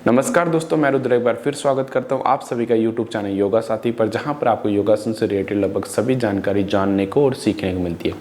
नमस्कार दोस्तों, मैं रुद्र एक बार फिर स्वागत करता हूं आप सभी का यूट्यूब चैनल योगा साथी पर, जहां पर आपको योगासन से रिलेटेड लगभग सभी जानकारी जानने को और सीखने को मिलती है।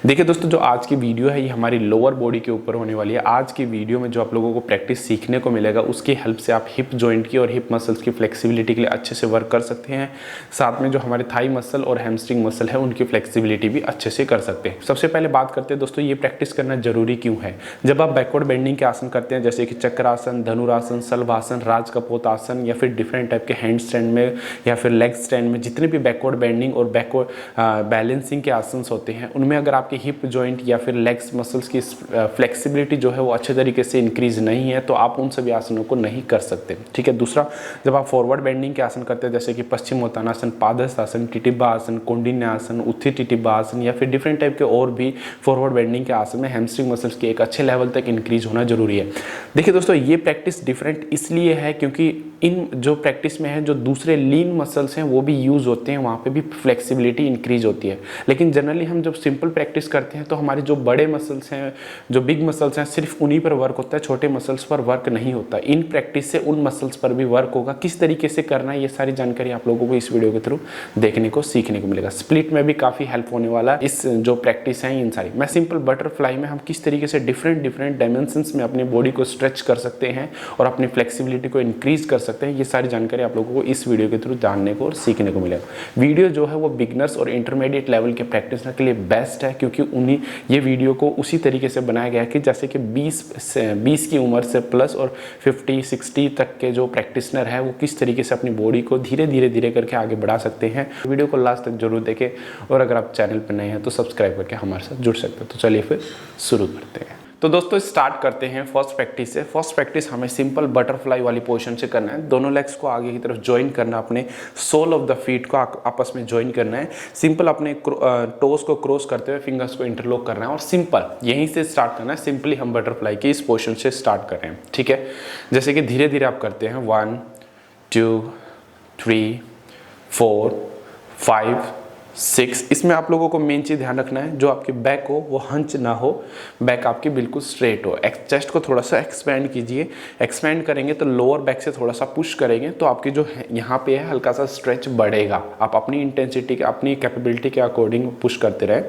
देखिए दोस्तों, जो आज की वीडियो है ये हमारी लोअर बॉडी के ऊपर होने वाली है। आज की वीडियो में जो आप लोगों को प्रैक्टिस सीखने को मिलेगा उसकी हेल्प से आप हिप जॉइंट की और हिप मसल्स की फ्लेक्सिबिलिटी के लिए अच्छे से वर्क कर सकते हैं। साथ में जो हमारे थाई मसल और हैमस्ट्रिंग मसल है उनकी फ्लेक्सिबिलिटी भी अच्छे से कर सकते हैं। सबसे पहले बात करते हैं दोस्तों, ये प्रैक्टिस करना जरूरी क्यों है। जब आप बैकवर्ड बेंडिंग के आसन करते हैं जैसे कि चक्रासन, धनुरासन, सलभासन, राज कपोत आसन या फिर डिफरेंट टाइप के हैंड स्टैंड में या फिर लेग स्टैंड में, जितने भी बैकवर्ड बेंडिंग और बैकवर्ड बैलेंसिंग के आसन होते हैं उनमें अगर आपकी हिप जॉइंट या फिर लेग्स मसल्स की फ्लेक्सिबिलिटी जो है वो अच्छे तरीके से इंक्रीज नहीं है तो आप उन सभी आसनों को नहीं कर सकते। ठीक है। दूसरा, जब आप फॉरवर्ड बेंडिंग के आसन करते हैं जैसे कि पश्चिमोत्तानासन, पादहस्तासन, टिटिब्बा आसन, कौंडिन्यासन, उत्थि टिटिब्बा आसन या फिर डिफरेंट टाइप के और भी फॉरवर्ड बेंडिंग के आसन में हैमस्ट्रिंग मसल्स के एक अच्छे लेवल तक इंक्रीज होना जरूरी है। देखिए दोस्तों, ये प्रैक्टिस डिफरेंट इसलिए है क्योंकि इन जो प्रैक्टिस में है जो दूसरे लीन मसल्स हैं वो भी यूज होते हैं, वहाँ पे भी फ्लेक्सिबिलिटी इंक्रीज होती है। लेकिन जनरली हम जब सिंपल प्रैक्टिस करते हैं तो हमारे जो बड़े मसल्स हैं, जो बिग मसल्स हैं, सिर्फ उन्हीं पर वर्क होता है, छोटे मसल्स पर वर्क नहीं होता। इन प्रैक्टिस से उन मसल्स पर भी वर्क होगा। किस तरीके से करना है ये सारी जानकारी आप लोगों को इस वीडियो के थ्रू देखने को सीखने को मिलेगा। स्प्लिट में भी काफ़ी हेल्प होने वाला है इस जो प्रैक्टिस है इन सारी। मैं सिंपल बटरफ्लाई में हम किस तरीके से डिफरेंट डायमेंशंस में अपनी बॉडी को स्ट्रेच कर सकते हैं और अपनी फ्लेक्सिबिलिटी को इंक्रीज कर सकते हैं, ये सारी जानकारी आप लोगों को इस वीडियो के थ्रू जानने को और सीखने को मिलेगा। वीडियो जो है वो बिगनर्स और इंटरमीडिएट लेवल के प्रैक्टिशनर के लिए बेस्ट है क्योंकि उन्हीं ये वीडियो को उसी तरीके से बनाया गया है कि जैसे कि 20 की उम्र से प्लस और 50-60 तक के जो प्रैक्टिशनर है वो किस तरीके से अपनी बॉडी को धीरे करके आगे बढ़ा सकते हैं। वीडियो को लास्ट तक जरूर देखें और अगर आप चैनल पर नए हैं तो सब्सक्राइब करके हमारे साथ जुड़ सकते हैं। तो चलिए फिर शुरू करते हैं। तो दोस्तों स्टार्ट करते हैं फर्स्ट प्रैक्टिस से। फर्स्ट प्रैक्टिस हमें सिंपल बटरफ्लाई वाली पोजीशन से करना है। दोनों लेग्स को आगे की तरफ ज्वाइन करना, अपने सोल ऑफ द फीट को आपस में ज्वाइन करना है। सिंपल अपने टोस को क्रॉस करते हुए फिंगर्स को इंटरलॉक करना है और सिंपल यहीं से स्टार्ट करना है। सिंपली हम बटरफ्लाई की इस पोजीशन से स्टार्ट कर रहे हैं। ठीक है। जैसे कि धीरे धीरे आप करते हैं 1 2 3 4 5 6। इसमें आप लोगों को मेन चीज़ ध्यान रखना है, जो आपकी बैक हो वो हंच ना हो, बैक आपकी बिल्कुल स्ट्रेट हो। चेस्ट को थोड़ा सा एक्सपेंड कीजिए। एक्सपेंड करेंगे तो लोअर बैक से थोड़ा सा पुश करेंगे तो आपकी जो यहाँ पे है हल्का सा स्ट्रेच बढ़ेगा। आप अपनी इंटेंसिटी के, अपनी कैपेबिलिटी के अकॉर्डिंग पुश करते रहें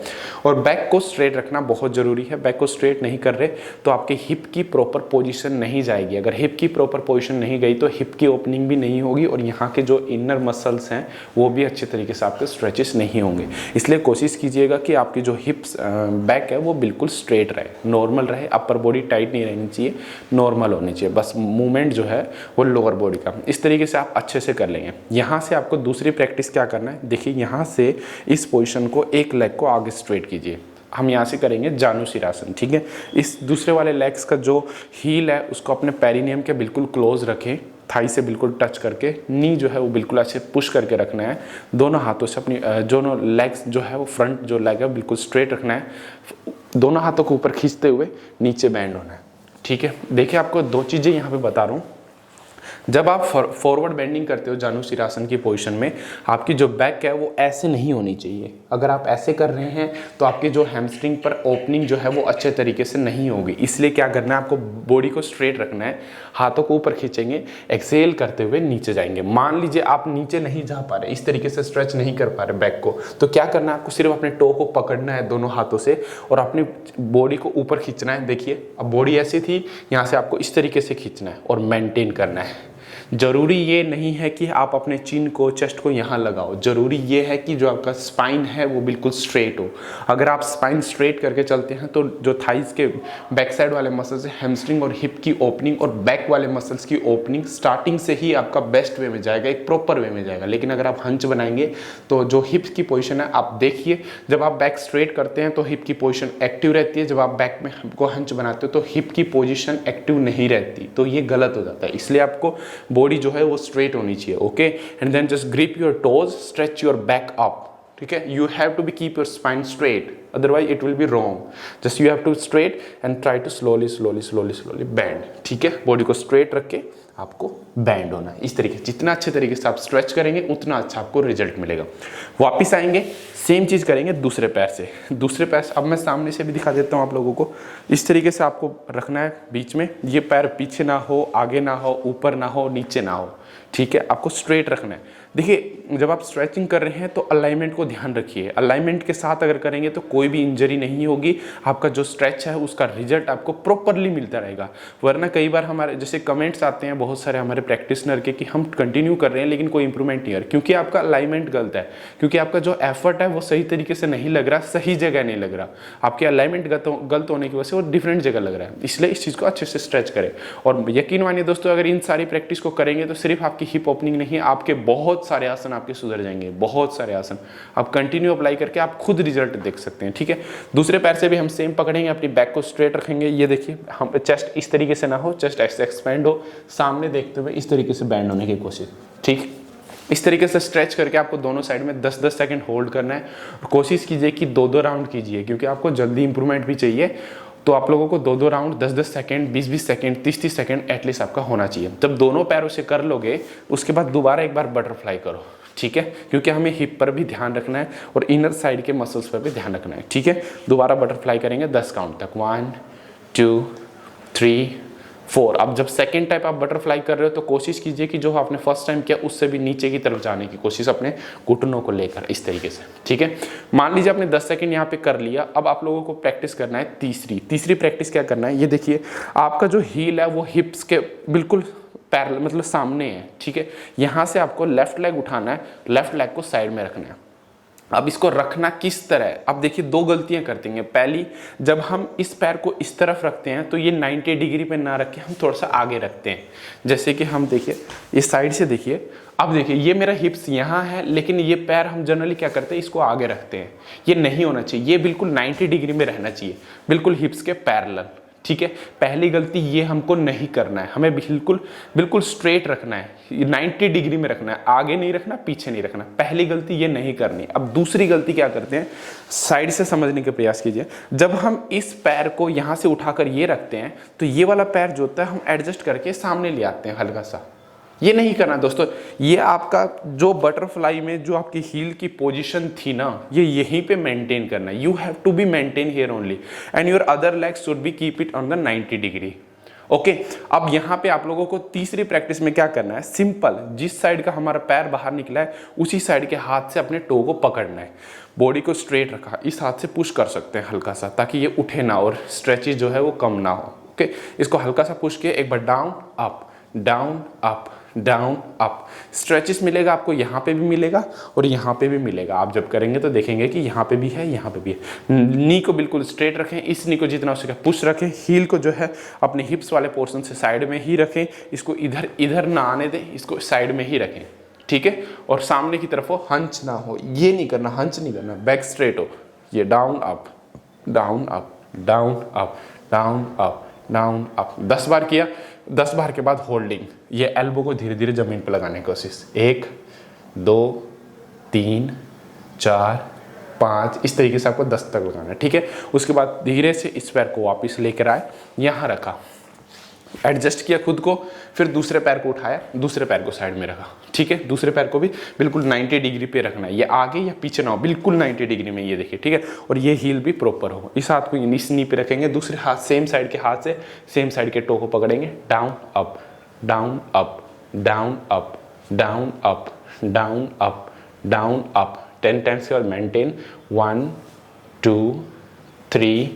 और बैक को स्ट्रेट रखना बहुत ज़रूरी है। बैक को स्ट्रेट नहीं कर रहे तो आपके हिप की प्रॉपर पोजिशन नहीं जाएगी। अगर हिप की प्रॉपर पोजिशन नहीं गई तो हिप की ओपनिंग भी नहीं होगी और यहाँ के जो इनर मसल्स हैं वो भी अच्छे तरीके से आपके स्ट्रेचेस नहीं होंगे। इसलिए कोशिश कीजिएगा कि आपकी जो हिप्स बैक है वो बिल्कुल स्ट्रेट रहे, नॉर्मल रहे। अपर बॉडी टाइट नहीं रहनी चाहिए, नॉर्मल होनी चाहिए। बस मूवमेंट जो है वो लोअर बॉडी का। इस तरीके से आप अच्छे से कर लेंगे। यहाँ से आपको दूसरी प्रैक्टिस क्या करना है, देखिए यहाँ से इस पोजिशन को, एक लेग को आगे स्ट्रेट कीजिए। हम यहाँ से करेंगे जानुशिरासन। ठीक है। इस दूसरे वाले लेग्स का जो हील है उसको अपने पेरिनियम के बिल्कुल क्लोज रखें, थाई से बिल्कुल टच करके। नी जो है वो बिल्कुल अच्छे पुश करके रखना है। दोनों हाथों से अपनी दोनों लेग्स जो है वो फ्रंट जो लेग है बिल्कुल स्ट्रेट रखना है। दोनों हाथों को ऊपर खींचते हुए नीचे बैंड होना है। ठीक है। देखिए आपको दो चीज़ें यहाँ पे बता रहा हूँ। जब आप फॉरवर्ड बेंडिंग करते हो जानुशिरासन की पोजीशन में, आपकी जो बैक है वो ऐसे नहीं होनी चाहिए। अगर आप ऐसे कर रहे हैं तो आपकी जो हैमस्ट्रिंग पर ओपनिंग जो है वो अच्छे तरीके से नहीं होगी। इसलिए क्या करना है, आपको बॉडी को स्ट्रेट रखना है, हाथों को ऊपर खींचेंगे, एक्सेल करते हुए नीचे जाएंगे। मान लीजिए आप नीचे नहीं जा पा रहे, इस तरीके से स्ट्रेच नहीं कर पा रहे बैक को, तो क्या करना है, आपको सिर्फ अपने टो को पकड़ना है दोनों हाथों से और अपनी बॉडी को ऊपर खींचना है। देखिए अब बॉडी ऐसी थी, यहाँ से आपको इस तरीके से खींचना है और मेंटेन करना है। जरूरी ये नहीं है कि आप अपने चिन को, चेस्ट को यहाँ लगाओ। जरूरी ये है कि जो आपका स्पाइन है वो बिल्कुल स्ट्रेट हो। अगर आप स्पाइन स्ट्रेट करके चलते हैं तो जो थाइस के बैक साइड वाले मसल्स है, हैमस्ट्रिंग और हिप की ओपनिंग और बैक वाले मसल्स की ओपनिंग स्टार्टिंग से ही आपका बेस्ट वे में जाएगा, एक प्रॉपर वे में जाएगा। लेकिन अगर आप हंच बनाएंगे तो जो हिप की पोजीशन है, आप देखिए जब आप बैक स्ट्रेट करते हैं तो हिप की पोजीशन एक्टिव रहती है, जब आप बैक में को हंच बनाते हो तो हिप की पोजीशन एक्टिव नहीं रहती, तो ये गलत हो जाता है। इसलिए आपको बॉडी जो है वो स्ट्रेट होनी चाहिए। Okay. And then just grip your toes, stretch your back up. ठीक है। You have to be keep your spine straight, otherwise it will be wrong. Just you have to straight and try to slowly bend. ठीक है। Body को straight रख के आपको band होना है। इस तरीके, जितना अच्छे तरीके से आप स्ट्रेच करेंगे उतना अच्छा आपको रिजल्ट मिलेगा। वापस आएंगे, सेम चीज़ करेंगे दूसरे पैर से। दूसरे पैर से अब मैं सामने से भी दिखा देता हूँ आप लोगों को। इस तरीके से आपको रखना है बीच में, ये पैर पीछे ना हो, आगे ना हो, ऊपर ना हो, नीचे ना हो, ठीक है, आपको स्ट्रेट रखना है। देखिए जब आप स्ट्रेचिंग कर रहे हैं तो अलाइनमेंट को ध्यान रखिए। अलाइनमेंट के साथ अगर करेंगे तो कोई भी इंजरी नहीं होगी, आपका जो स्ट्रेच है उसका रिजल्ट आपको प्रॉपरली मिलता रहेगा। वरना कई बार हमारे जैसे कमेंट्स आते हैं बहुत सारे हमारे प्रैक्टिशनर के कि हम कंटिन्यू कर रहे हैं लेकिन कोई इंप्रूवमेंट नहीं आ रहा, क्योंकि आपका अलाइनमेंट गलत है, क्योंकि आपका जो एफर्ट है वो सही तरीके से नहीं लग रहा, सही जगह नहीं लग रहा, आपके अलाइनमेंट गलत होने की वजह से वो डिफरेंट जगह लग रहा है। इसलिए इस चीज़ को अच्छे से स्ट्रेच करें। और यकीन मानिए दोस्तों, अगर इन सारी प्रैक्टिस को करेंगे तो सिर्फ आपकी हिप ओपनिंग नहीं, आपके बहुत सारे आसन आपके सुधर जाएंगे, बहुत सारे आसन आप कंटिन्यू अप्लाई करके आप खुद रिजल्ट देख सकते हैं, ठीक है। दूसरे पैर से भी हम सेम पकड़ेंगे, अपनी बैक को स्ट्रेट रखेंगे। ये देखिए, हम चेस्ट इस तरीके से ना हो, चेस्ट ऐसे एक्सपेंड हो, सामने देखते हुए इस तरीके से बैंड होने की कोशिश, ठीक। इस तरीके से स्ट्रेच करके आपको दोनों साइड में 10-10 सेकंड होल्ड करना है। कोशिश कीजिए कि 2-2 राउंड कीजिए, क्योंकि आपको जल्दी इंप्रूवमेंट भी चाहिए। तो आप लोगों को 2-2 round 10-10 second, 20-20 second, 30-30 second at least आपका होना चाहिए। जब दोनों पैरों से कर लोगे उसके बाद दोबारा एक बार बटरफ्लाई करो, ठीक है, क्योंकि हमें हिप पर भी ध्यान रखना है और इनर साइड के मसल्स पर भी ध्यान रखना है, ठीक है। दोबारा बटरफ्लाई करेंगे 10 काउंट तक, 1 2 3 4। अब जब सेकेंड टाइप आप बटरफ्लाई कर रहे हो तो कोशिश कीजिए कि जो आपने फर्स्ट टाइम किया उससे भी नीचे की तरफ जाने की कोशिश, अपने घुटनों को लेकर इस तरीके से, ठीक है। मान लीजिए आपने 10 सेकंड यहाँ पे कर लिया। अब आप लोगों को प्रैक्टिस करना है तीसरी प्रैक्टिस क्या करना है, ये देखिए, आपका जो हील है वो हिप्स के बिल्कुल पैरेलल मतलब सामने है, ठीक है। यहाँ से आपको लेफ्ट लेग उठाना है, लेफ्ट लेग को साइड में रखना है। अब इसको रखना किस तरह है, अब देखिए 2 गलतियां करते हैं। पहली, जब हम इस पैर को इस तरफ रखते हैं तो ये 90 डिग्री पे ना रख के हम थोड़ा सा आगे रखते हैं। जैसे कि हम देखिए इस साइड से देखिए, अब देखिए ये मेरा हिप्स यहाँ है, लेकिन ये पैर हम जनरली क्या करते हैं, इसको आगे रखते हैं। ये नहीं होना चाहिए, ये बिल्कुल 90 डिग्री में रहना चाहिए, बिल्कुल हिप्स के पैरेलल, ठीक है। पहली गलती ये हमको नहीं करना है, हमें बिल्कुल स्ट्रेट रखना है, 90 डिग्री में रखना है, आगे नहीं रखना, पीछे नहीं रखना। पहली गलती ये नहीं करनी। अब दूसरी गलती क्या करते हैं, साइड से समझने का प्रयास कीजिए। जब हम इस पैर को यहाँ से उठाकर ये रखते हैं तो ये वाला पैर जो होता है हम एडजस्ट करके सामने ले आते हैं हल्का सा। ये नहीं करना दोस्तों, ये आपका जो बटरफ्लाई में जो आपकी हील की पोजीशन थी ना, ये यहीं पे मेंटेन करना है। You have to be maintain here only and your other leg should be keep it on the 90 degree, okay. अब यहाँ पे आप लोगों को तीसरी प्रैक्टिस में क्या करना है, सिंपल, जिस साइड का हमारा पैर बाहर निकला है उसी साइड के हाथ से अपने टो को पकड़ना है। बॉडी को स्ट्रेट रखा, इस हाथ से पुश कर सकते हैं हल्का सा, ताकि ये उठे ना और स्ट्रेचेज जो है वो कम ना हो, ओके। इसको हल्का सा पुश किए, एक बार down up, down up, down up. Stretches मिलेगा आपको, यहाँ पे भी मिलेगा और यहाँ पे भी मिलेगा। आप जब करेंगे तो देखेंगे कि यहाँ पे भी है, यहाँ पे भी है। नी को बिल्कुल स्ट्रेट रखें, इस नी को जितना हो सके पुश रखें, हील को जो है अपने हिप्स वाले पोर्शन से साइड में ही रखें, इसको इधर इधर ना आने दें, इसको साइड में ही रखें, ठीक है। और सामने की तरफ हो, हंच ना हो, ये नहीं करना, हंच नहीं करना, बैक स्ट्रेट हो। ये down up, down up, down up, down up, down up. 10 बार किया, 10 बार के बाद होल्डिंग, ये एल्बो को धीरे धीरे जमीन पर लगाने की कोशिश। 1 2 3 4 5, इस तरीके से आपको 10 तक लगाना है, ठीक है। उसके बाद धीरे से इस पैर को वापस लेकर आए, यहाँ रखा, एडजस्ट किया खुद को, फिर दूसरे पैर को उठाया, दूसरे पैर को साइड में रखा, ठीक है। दूसरे पैर को भी बिल्कुल 90 डिग्री पे रखना है, ये आगे या पीछे ना हो, बिल्कुल 90 डिग्री में, ये देखिए, ठीक है। और ये हील भी प्रॉपर हो। इस हाथ को इस नी पे रखेंगे, दूसरे हाथ सेम साइड के हाथ से सेम साइड के टो को पकड़ेंगे, down up, down up, down up, down up, down up, down up. 10 times के बाद मेंटेन, 1 2 3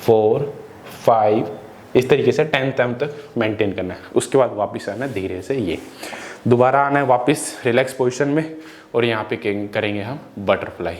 4 5, इस तरीके से 10 टाइम तक मेंटेन करना है। उसके बाद वापस आना है धीरे से, ये दोबारा आना है वापस रिलैक्स पोजीशन में, और यहाँ पे करेंगे हम बटरफ्लाई,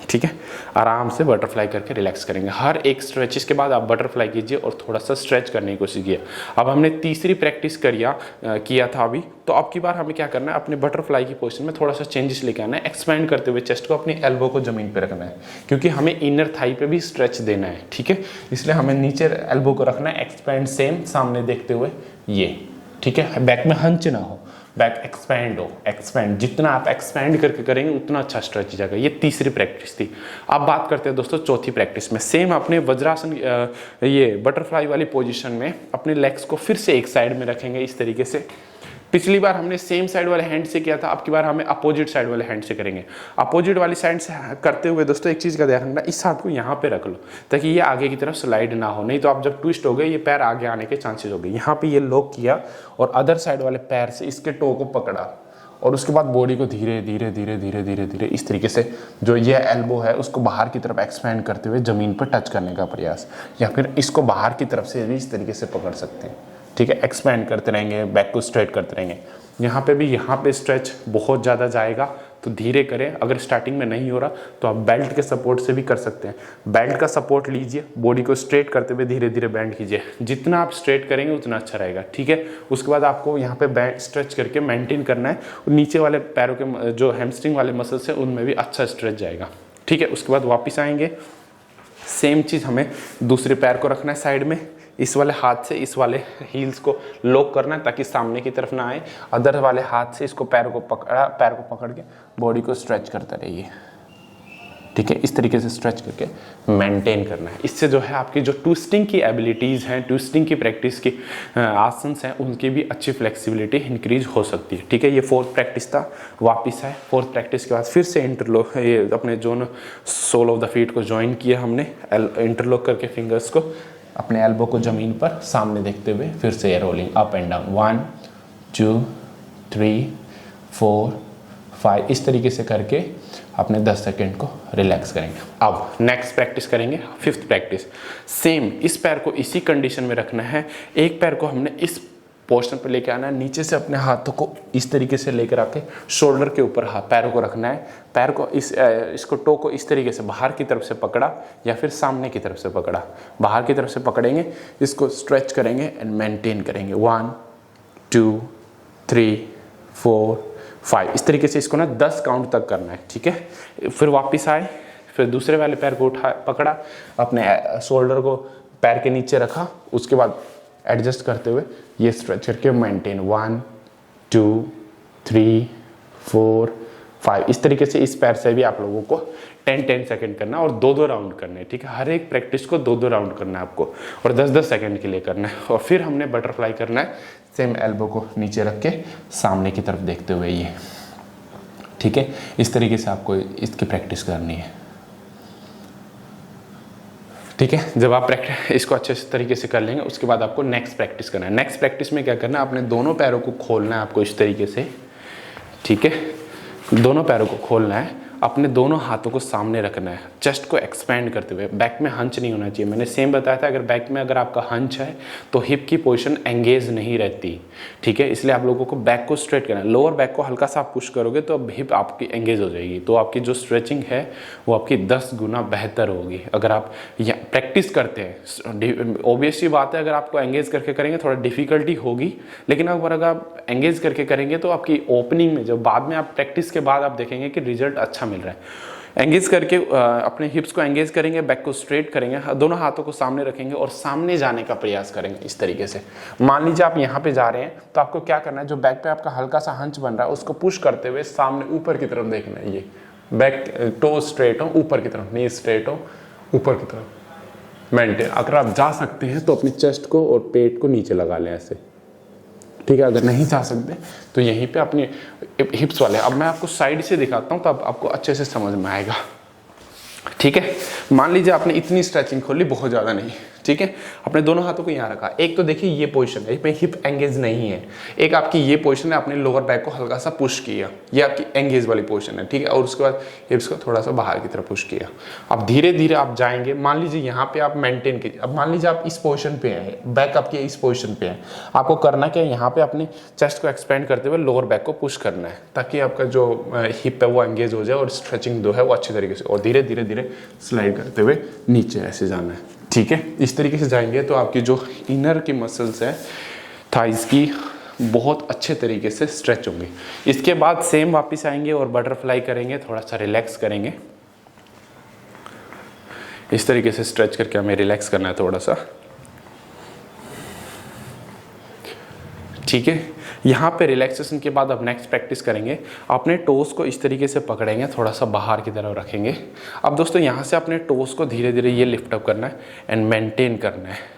ठीक है। आराम से बटरफ्लाई करके रिलैक्स करेंगे। हर एक स्ट्रेचेस के बाद आप बटरफ्लाई कीजिए और थोड़ा सा स्ट्रेच करने की कोशिश कीजिए। अब हमने तीसरी प्रैक्टिस किया था अभी, तो अब की बार हमें क्या करना है, अपने बटरफ्लाई की पोजीशन में थोड़ा सा चेंजेस लेके आना है, एक्सपेंड करते हुए चेस्ट को, अपनी एल्बो को जमीन पे रखना है, क्योंकि हमें इनर थाई पे भी स्ट्रेच देना है, ठीक है। इसलिए हमें नीचे एल्बो को रखना है, एक्सपेंड सेम, सामने देखते हुए, ये ठीक है, बैक में हंच ना हो, बैक एक्सपैंड हो, एक्सपैंड, जितना आप एक्सपैंड करके करेंगे उतना अच्छा स्ट्रेच जाएगा। ये तीसरी प्रैक्टिस थी। अब बात करते हैं दोस्तों चौथी प्रैक्टिस में। सेम अपने वज्रासन ये बटरफ्लाई वाली पोजीशन में अपने लेग्स को फिर से एक साइड में रखेंगे इस तरीके से। पिछली बार हमने सेम साइड वाले हैंड से किया था, अब की बार हमें अपोजिट साइड वाले हैंड से करेंगे। अपोजिट वाली साइड से करते हुए दोस्तों एक चीज़ का ध्यान रखना, इस हाथ को यहाँ पे रख लो ताकि ये आगे की तरफ स्लाइड ना हो, नहीं तो आप जब ट्विस्ट हो गए ये पैर आगे आने के चांसेस हो गए। यहाँ पे ये लॉक किया और अदर साइड वाले पैर से इसके टो को पकड़ा और उसके बाद बॉडी को धीरे धीरे धीरे धीरे धीरे धीरे इस तरीके से जो ये एल्बो है उसको बाहर की तरफ एक्सपेंड करते हुए ज़मीन पर टच करने का प्रयास, या फिर इसको बाहर की तरफ से भी इस तरीके से पकड़ सकते हैं। ठीक है, एक्सपेंड करते रहेंगे, बैक को स्ट्रेट करते रहेंगे। यहाँ पे भी यहाँ पे स्ट्रेच बहुत ज़्यादा जाएगा तो धीरे करें। अगर स्टार्टिंग में नहीं हो रहा तो आप बेल्ट के सपोर्ट से भी कर सकते हैं। बेल्ट का सपोर्ट लीजिए, बॉडी को स्ट्रेट करते हुए धीरे धीरे बेंड कीजिए। जितना आप स्ट्रेट करेंगे उतना अच्छा रहेगा। ठीक है, उसके बाद आपको यहाँ पे बैंड स्ट्रेच करके मेंटेन करना है और नीचे वाले पैरों के जो हैमस्ट्रिंग वाले मसल्स हैं उनमें भी अच्छा स्ट्रेच जाएगा। ठीक है, उसके बाद वापस आएंगे, सेम चीज़ हमें दूसरे पैर को रखना है साइड में, इस वाले हाथ से इस वाले हील्स को लॉक करना है ताकि सामने की तरफ ना आए। अदर वाले हाथ से इसको पैर को पकड़ के बॉडी को स्ट्रेच करते रहिए। ठीक है, इस तरीके से स्ट्रेच करके मेंटेन करना है। इससे जो है आपकी जो ट्विस्टिंग की एबिलिटीज़ हैं, ट्विस्टिंग की प्रैक्टिस की आसन्स हैं, उनकी भी अच्छी फ्लेक्सिबिलिटी इंक्रीज हो सकती है। ठीक है, ये फोर्थ प्रैक्टिस था। वापस है फोर्थ प्रैक्टिस के बाद फिर से इंटरलॉक, ये अपने जो सोल ऑफ द फीट को ज्वाइन किया हमने, इंटरलॉक करके फिंगर्स को, अपने एल्बो को ज़मीन पर सामने देखते हुए फिर से रोलिंग अप एंड डाउन 1 2 3 4 5 इस तरीके से करके अपने 10 सेकेंड को रिलैक्स करेंगे। अब नेक्स्ट प्रैक्टिस करेंगे, फिफ्थ प्रैक्टिस। सेम इस पैर को इसी कंडीशन में रखना है। एक पैर को हमने इस पोस्टर पर लेके आना है, नीचे से अपने हाथों को इस तरीके से लेकर आके शोल्डर के ऊपर पैरों को रखना है। पैर को इसको टो को इस तरीके से बाहर की तरफ से पकड़ा या फिर सामने की तरफ से पकड़ा, बाहर की तरफ से पकड़ेंगे, इसको स्ट्रेच करेंगे एंड मेंटेन करेंगे 1 2 3 4 5 इस तरीके से इसको ना 10 काउंट तक करना है। ठीक है, फिर वापस आए, फिर दूसरे वाले पैर को पकड़ा, अपने शोल्डर को पैर के नीचे रखा, उसके बाद एडजस्ट करते हुए ये स्ट्रेच करके मेंटेन 1 2 3 4 5 इस तरीके से इस पैर से भी आप लोगों को 10 सेकंड करना और 2 राउंड करने। ठीक है, हर एक प्रैक्टिस को 2 राउंड करना है आपको और 10 सेकंड के लिए करना है। और फिर हमने बटरफ्लाई करना है, सेम एल्बो को नीचे रख के सामने की तरफ देखते हुए ये। ठीक है, इस तरीके से आपको इसकी प्रैक्टिस करनी है। ठीक है, जब आप इसको अच्छे तरीके से कर लेंगे उसके बाद आपको नेक्स्ट प्रैक्टिस करना है। नेक्स्ट प्रैक्टिस में क्या करना है, अपने दोनों पैरों को खोलना है आपको इस तरीके से। ठीक है, दोनों पैरों को खोलना है, अपने दोनों हाथों को सामने रखना है, चेस्ट को एक्सपेंड करते हुए। बैक में हंच नहीं होना चाहिए, मैंने सेम बताया था, अगर बैक में अगर आपका हंच है तो हिप की पोजीशन एंगेज नहीं रहती। ठीक है, इसलिए आप लोगों को बैक को स्ट्रेट करना है। लोअर बैक को हल्का सा आप पुश करोगे तो अब हिप आपकी एंगेज हो जाएगी, तो आपकी जो स्ट्रेचिंग है वो आपकी 10 गुना बेहतर होगी। अगर आप प्रैक्टिस करते हैं, ऑब्वियसली बात है, अगर आपको एंगेज करके करेंगे थोड़ा डिफिकल्टी होगी, लेकिन अगर आप एंगेज करके करेंगे तो आपकी ओपनिंग में, जब बाद में आप प्रैक्टिस के बाद आप देखेंगे कि रिजल्ट अच्छा मिल रहा है। एंगेज करके अपने हिप्स को एंगेज करेंगे, बैक को स्ट्रेट करेंगे, दोनों हाथों को सामने रखेंगे और सामने जाने का प्रयास करेंगे इस तरीके से। मान लीजिए आप यहाँ पे जा रहे हैं तो आपको क्या करना है, जो बैक पे आपका हल्का सा हंच बन रहा है उसको पुश करते हुए सामने ऊपर की तरफ देखना है। ये बैक टो स्ट्रेट हो ऊपर की तरफ, नी स्ट्रेट हो ऊपर की तरफ मेंटेन। अगर आप जा सकते हैं तो अपनी चेस्ट को और पेट को नीचे लगा लें ऐसे। ठीक है, अगर नहीं जा सकते तो यहीं पे अपने हिप्स वाले, अब मैं आपको साइड से दिखाता हूँ तब आपको अच्छे से समझ में आएगा। ठीक है, मान लीजिए आपने इतनी स्ट्रेचिंग खोली, बहुत ज़्यादा नहीं। ठीक है, अपने दोनों हाथों को यहाँ रखा। एक तो देखिए ये पोजीशन है, इसमें हिप एंगेज नहीं है। एक आपकी ये पोजीशन है, आपने लोअर बैक को हल्का सा पुश किया, ये आपकी एंगेज वाली पोजीशन है। ठीक है, और उसके बाद हिप्स को थोड़ा सा बाहर की तरफ पुश किया। अब धीरे धीरे आप जाएंगे, मान लीजिए यहाँ पे आप मेंटेन कीजिए। अब मान लीजिए आप इस पोजीशन पे हैं, बैक आपकी इस पोजीशन पे है, आपको करना क्या है, यहाँ पे अपने चेस्ट को एक्सपेंड करते हुए लोअर बैक को पुश करना है ताकि आपका जो हिप है वो एंगेज हो जाए और स्ट्रेचिंग जो है वो अच्छी तरीके से, और धीरे धीरे धीरे स्लाइड करते हुए नीचे ऐसे जाना है। ठीक है, इस तरीके से जाएंगे तो आपकी जो इनर की मसल्स है थाइस की बहुत अच्छे तरीके से स्ट्रेच होंगी। इसके बाद सेम वापस आएंगे और बटरफ्लाई करेंगे, थोड़ा सा रिलैक्स करेंगे। इस तरीके से स्ट्रेच करके हमें रिलैक्स करना है थोड़ा सा। ठीक है। यहाँ पे रिलैक्सेशन के बाद अब नेक्स्ट प्रैक्टिस करेंगे, अपने टोस को इस तरीके से पकड़ेंगे, थोड़ा सा बाहर की तरफ रखेंगे। अब दोस्तों यहाँ से अपने टोस को धीरे धीरे ये लिफ्ट अप करना है एंड मेंटेन करना है।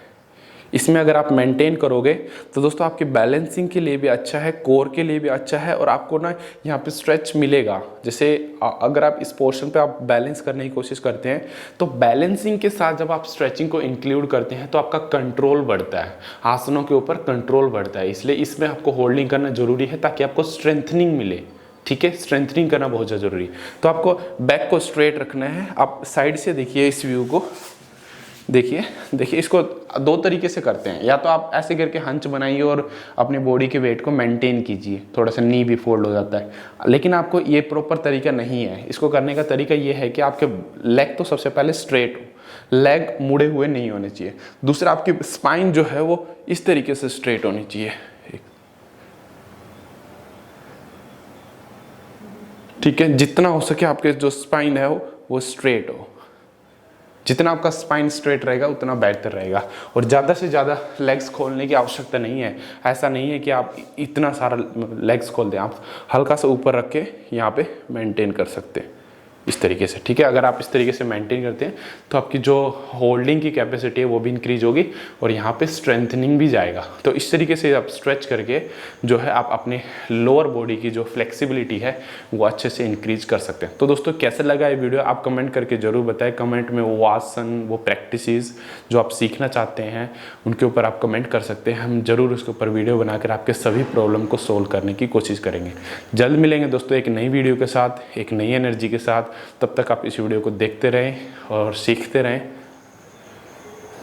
इसमें अगर आप मेंटेन करोगे तो दोस्तों आपकी बैलेंसिंग के लिए भी अच्छा है, कोर के लिए भी अच्छा है, और आपको ना यहाँ पे स्ट्रेच मिलेगा। जैसे अगर आप इस पोर्शन पे आप बैलेंस करने की कोशिश करते हैं तो बैलेंसिंग के साथ जब आप स्ट्रेचिंग को इंक्लूड करते हैं तो आपका कंट्रोल बढ़ता है, आसनों के ऊपर कंट्रोल बढ़ता है। इसलिए इसमें आपको होल्डिंग करना जरूरी है ताकि आपको स्ट्रेंथनिंग मिले। ठीक है, स्ट्रेंथनिंग करना बहुत ज़्यादा जरूरी है। तो आपको बैक को स्ट्रेट रखना है। आप साइड से देखिए इस व्यू को, देखिए इसको दो तरीके से करते हैं। या तो आप ऐसे करके हंच बनाइए और अपनी बॉडी के वेट को मेंटेन कीजिए, थोड़ा सा नी भी फोल्ड हो जाता है, लेकिन आपको ये प्रॉपर तरीका नहीं है। इसको करने का तरीका ये है कि आपके लेग तो सबसे पहले स्ट्रेट हो, लेग मुड़े हुए नहीं होने चाहिए। दूसरा, आपकी स्पाइन जो है वो इस तरीके से स्ट्रेट होनी चाहिए। ठीक है, जितना हो सके आपके जो स्पाइन है वो स्ट्रेट हो। जितना आपका स्पाइन स्ट्रेट रहेगा उतना बेहतर रहेगा। और ज़्यादा से ज़्यादा लेग्स खोलने की आवश्यकता नहीं है। ऐसा नहीं है कि आप इतना सारा लेग्स खोल दें, आप हल्का सा ऊपर रख के यहाँ पे मेंटेन कर सकते हैं इस तरीके से। ठीक है, अगर आप इस तरीके से मेंटेन करते हैं तो आपकी जो होल्डिंग की कैपेसिटी है वो भी इंक्रीज होगी और यहाँ पे स्ट्रेंथनिंग भी जाएगा। तो इस तरीके से आप स्ट्रेच करके जो है आप अपने लोअर बॉडी की जो फ्लेक्सिबिलिटी है वो अच्छे से इंक्रीज कर सकते हैं। तो दोस्तों कैसे लगा ये वीडियो आप कमेंट करके ज़रूर बताएं। कमेंट में वो आसन, वो प्रैक्टिसेस जो आप सीखना चाहते हैं उनके ऊपर आप कमेंट कर सकते हैं। हम ज़रूर उसके ऊपर वीडियो बनाकर आपके सभी प्रॉब्लम को सोल्व करने की कोशिश करेंगे। जल्द मिलेंगे दोस्तों एक नई वीडियो के साथ, एक नई एनर्जी के साथ। तब तक आप इस वीडियो को देखते रहें और सीखते रहें।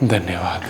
धन्यवाद।